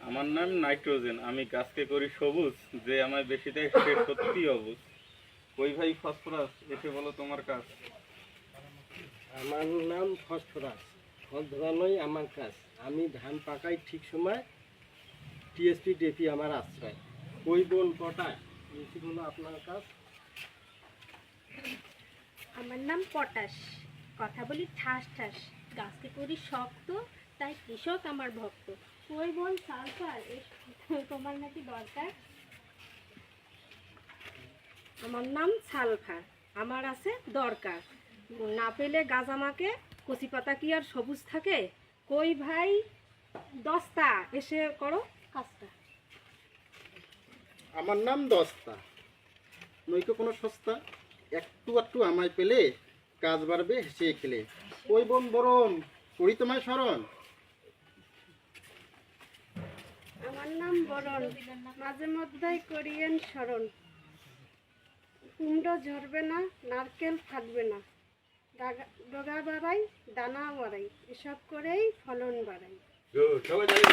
আমার নাম নাইট্রোজেন, আমি গাছকে করি সবুজ, যে আমায় বেশি দেয় সে সত্যি অবুজ। কই ভাই ফসফরাস, এসে বলো তোমার কাজ। আমার নাম ফসফরাস, ফল ধরানোই আমার কাজ। আমি ধান পাকাই ঠিক সময়, টিএসপি ডেপি আমার আশ্রয়। কই বন পটায়, এসে হলো আপনার কাজ। আমার নাম পটাশ, কথা বলি ঠাস ঠাস, গাছকে করি শক্ত, তাই কৃষক আমার ভক্ত। কই বল সালফার, তোমার নাকি দরকার? আমার নাম সালফার, আমার আছে দরকার। না পেলে গাছ আমাকে, কচি পাতা কি আর সবুজ থাকে? কই ভাই দস্তা, এসে করো কাজটা। আমার নাম দস্তা, নইতো কোনো সস্তা। একটু একটু আমায় পেলে কাজ বাড়বে হেসে খেলে। ওই বোন বরণ করি তোমায় স্মরণ। আমার নাম বরণ, মাঝে মধ্যেই করিয়েন স্মরণ। কুমড়ো ঝরবে না, নারকেল ফাটবে না, ডগা বাড়াই দানা বাড়াই, এসব করেই ফলন বাড়াই। সবাই জানি।